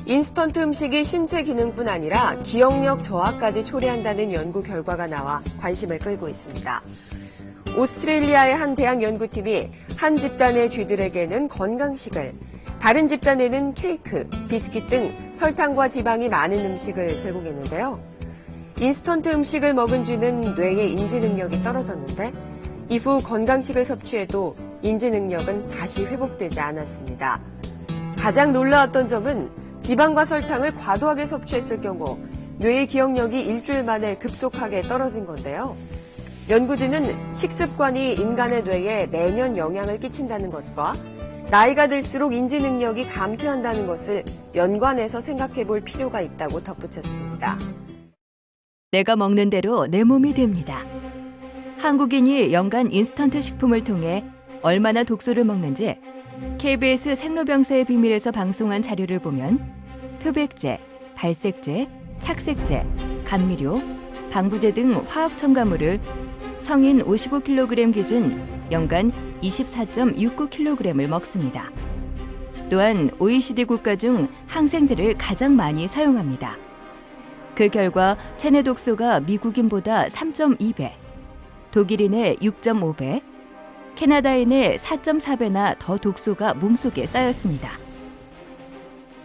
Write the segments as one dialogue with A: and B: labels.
A: 인스턴트 음식이 신체 기능뿐 아니라 기억력 저하까지 초래한다는 연구 결과가 나와 관심을 끌고 있습니다. 오스트레일리아의 한 대학 연구팀이 한 집단의 쥐들에게는 건강식을, 다른 집단에는 케이크, 비스킷 등 설탕과 지방이 많은 음식을 제공했는데요. 인스턴트 음식을 먹은 쥐는 뇌의 인지 능력이 떨어졌는데 이후 건강식을 섭취해도 인지 능력은 다시 회복되지 않았습니다. 가장 놀라웠던 점은 지방과 설탕을 과도하게 섭취했을 경우 뇌의 기억력이 일주일 만에 급속하게 떨어진 건데요. 연구진은 식습관이 인간의 뇌에 내면 영향을 끼친다는 것과 나이가 들수록 인지 능력이 감퇴한다는 것을 연관해서 생각해 볼 필요가 있다고 덧붙였습니다.
B: 내가 먹는 대로 내 몸이 됩니다. 한국인이 연간 인스턴트 식품을 통해 얼마나 독소를 먹는지 KBS 생로병사의 비밀에서 방송한 자료를 보면 표백제, 발색제, 착색제, 감미료, 방부제 등 화학 첨가물을 성인 55kg 기준 연간 24.69kg을 먹습니다. 또한 OECD 국가 중 항생제를 가장 많이 사용합니다. 그 결과 체내 독소가 미국인보다 3.2배, 독일인의 6.5배, 캐나다인의 4.4배나 더 독소가 몸속에 쌓였습니다.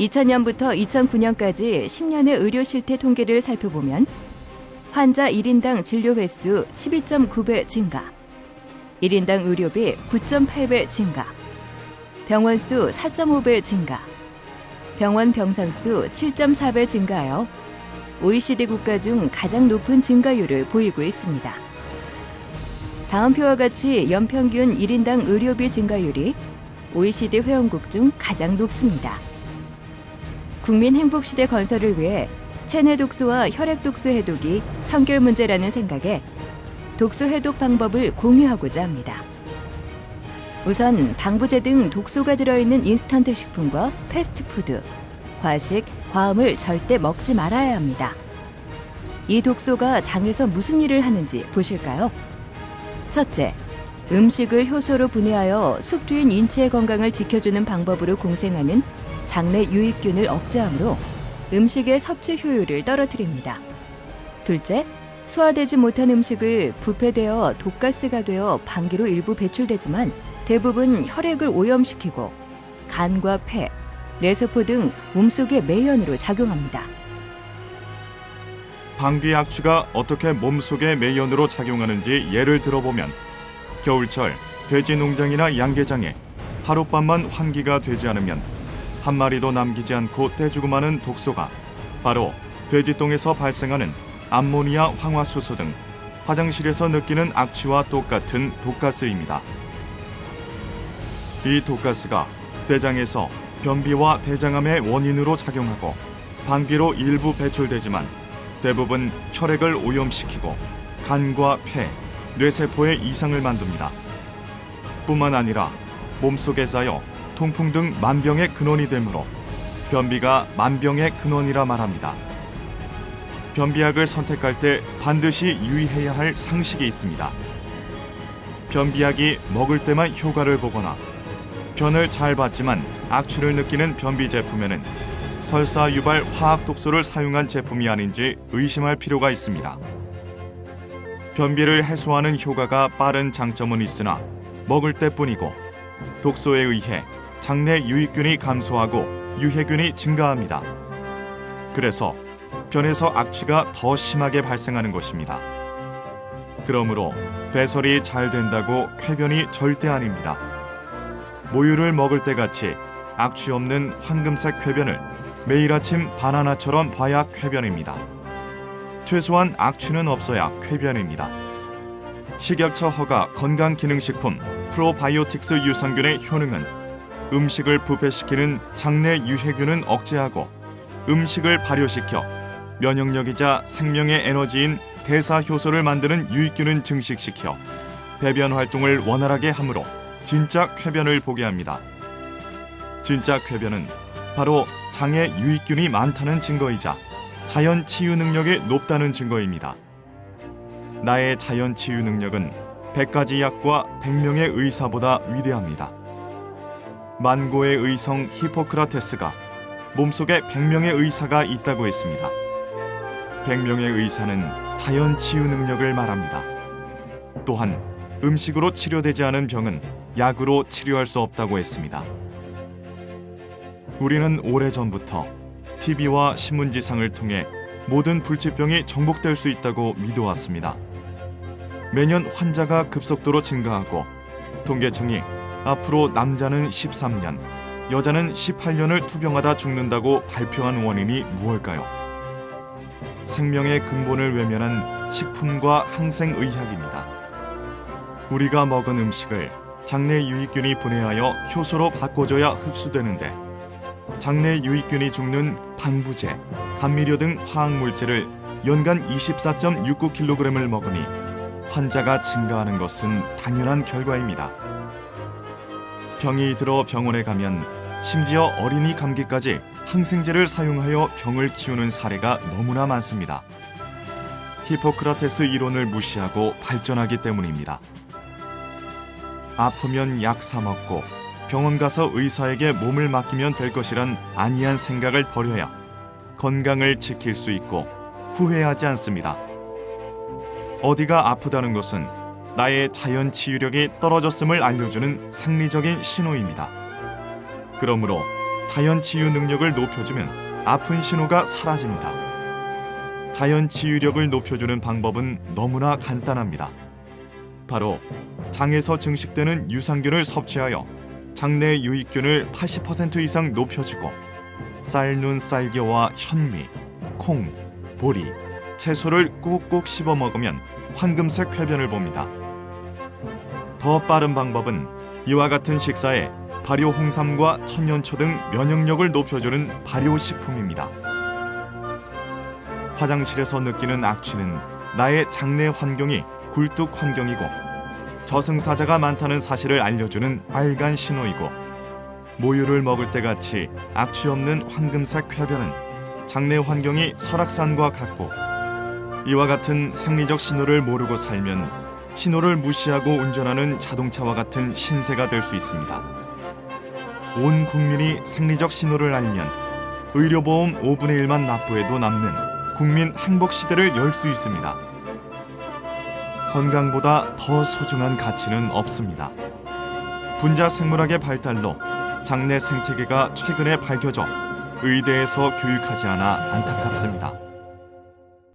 B: 2000년부터 2009년까지 10년의 의료 실태 통계를 살펴보면 환자 1인당 진료 횟수 12.9배 증가, 1인당 의료비 9.8배 증가, 병원 수 4.5배 증가, 병원 병상 수 7.4배 증가하여 OECD 국가 중 가장 높은 증가율을 보이고 있습니다. 다음 표와 같이 연평균 1인당 의료비 증가율이 OECD 회원국 중 가장 높습니다. 국민행복시대 건설을 위해 체내 독소와 혈액 독소 해독이 선결 문제라는 생각에 독소 해독 방법을 공유하고자 합니다. 우선 방부제 등 독소가 들어있는 인스턴트 식품과 패스트푸드, 과식, 과음을 절대 먹지 말아야 합니다. 이 독소가 장에서 무슨 일을 하는지 보실까요? 첫째, 음식을 효소로 분해하여 숙주인 인체의 건강을 지켜주는 방법으로 공생하는 장내 유익균을 억제하므로 음식의 섭취 효율을 떨어뜨립니다. 둘째, 소화되지 못한 음식을 부패되어 독가스가 되어 방귀로 일부 배출되지만 대부분 혈액을 오염시키고 간과 폐, 뇌세포 등 몸속의 매연으로 작용합니다.
C: 방귀 악취가 어떻게 몸속의 매연으로 작용하는지 예를 들어보면 겨울철 돼지 농장이나 양계장에 하룻밤만 환기가 되지 않으면 한 마리도 남기지 않고 떼주고 마는 독소가 바로 돼지똥에서 발생하는 암모니아 황화수소 등 화장실에서 느끼는 악취와 똑같은 독가스입니다. 이 독가스가 대장에서 변비와 대장암의 원인으로 작용하고 방귀로 일부 배출되지만 대부분 혈액을 오염시키고 간과 폐, 뇌세포에 이상을 만듭니다. 뿐만 아니라 몸속에 쌓여 통풍 등 만병의 근원이 되므로 변비가 만병의 근원이라 말합니다. 변비약을 선택할 때 반드시 유의해야 할 상식이 있습니다. 변비약이 먹을 때만 효과를 보거나 변을 잘 받지만 악취를 느끼는 변비 제품에는 설사 유발 화학 독소를 사용한 제품이 아닌지 의심할 필요가 있습니다. 변비를 해소하는 효과가 빠른 장점은 있으나 먹을 때뿐이고 독소에 의해 장내 유익균이 감소하고 유해균이 증가합니다. 그래서 변에서 악취가 더 심하게 발생하는 것입니다. 그러므로 배설이 잘 된다고 쾌변이 절대 아닙니다. 모유를 먹을 때 같이 악취 없는 황금색 쾌변을 매일 아침 바나나처럼 봐야 쾌변입니다. 최소한 악취는 없어야 쾌변입니다. 식약처 허가 건강기능식품 프로바이오틱스 유산균의 효능은 음식을 부패시키는 장내 유해균은 억제하고 음식을 발효시켜 면역력이자 생명의 에너지인 대사효소를 만드는 유익균은 증식시켜 배변 활동을 원활하게 하므로 진짜 쾌변을 보게 합니다. 진짜 쾌변은 바로 장에 유익균이 많다는 증거이자 자연 치유 능력이 높다는 증거입니다. 나의 자연 치유 능력은 100가지 약과 100명의 의사보다 위대합니다. 만고의 의성 히포크라테스가 몸속에 100명의 의사가 있다고 했습니다. 100명의 의사는 자연 치유 능력을 말합니다. 또한 음식으로 치료되지 않은 병은 약으로 치료할 수 없다고 했습니다. 우리는 오래전부터 TV와 신문지상을 통해 모든 불치병이 정복될 수 있다고 믿어왔습니다. 매년 환자가 급속도로 증가하고 통계청이 앞으로 남자는 13년, 여자는 18년을 투병하다 죽는다고 발표한 원인이 무엇일까요? 생명의 근본을 외면한 식품과 항생의학입니다. 우리가 먹은 음식을 장내 유익균이 분해하여 효소로 바꿔줘야 흡수되는데 장내 유익균이 죽는 방부제, 감미료 등 화학물질을 연간 24.69kg을 먹으니 환자가 증가하는 것은 당연한 결과입니다. 병이 들어 병원에 가면 심지어 어린이 감기까지 항생제를 사용하여 병을 키우는 사례가 너무나 많습니다. 히포크라테스 이론을 무시하고 발전하기 때문입니다. 아프면 약 사 먹고 병원 가서 의사에게 몸을 맡기면 될 것이란 안이한 생각을 버려야 건강을 지킬 수 있고 후회하지 않습니다. 어디가 아프다는 것은 나의 자연 치유력이 떨어졌음을 알려주는 생리적인 신호입니다. 그러므로 자연 치유 능력을 높여주면 아픈 신호가 사라집니다. 자연 치유력을 높여주는 방법은 너무나 간단합니다. 바로 장에서 증식되는 유산균을 섭취하여 장내 유익균을 80% 이상 높여주고 쌀눈 쌀겨와 현미, 콩, 보리, 채소를 꼭꼭 씹어 먹으면 황금색 쾌변을 봅니다. 더 빠른 방법은 이와 같은 식사에 발효 홍삼과 천년초 등 면역력을 높여주는 발효식품입니다. 화장실에서 느끼는 악취는 나의 장내 환경이 굴뚝 환경이고 저승사자가 많다는 사실을 알려주는 빨간 신호이고 모유를 먹을 때 같이 악취 없는 황금색 쾌변은 장내 환경이 설악산과 같고 이와 같은 생리적 신호를 모르고 살면 신호를 무시하고 운전하는 자동차와 같은 신세가 될 수 있습니다. 온 국민이 생리적 신호를 알면 의료보험 5분의 1만 납부해도 남는 국민 행복 시대를 열 수 있습니다. 건강보다 더 소중한 가치는 없습니다. 분자 생물학의 발달로 장내 생태계가 최근에 밝혀져 의대에서 교육하지 않아 안타깝습니다.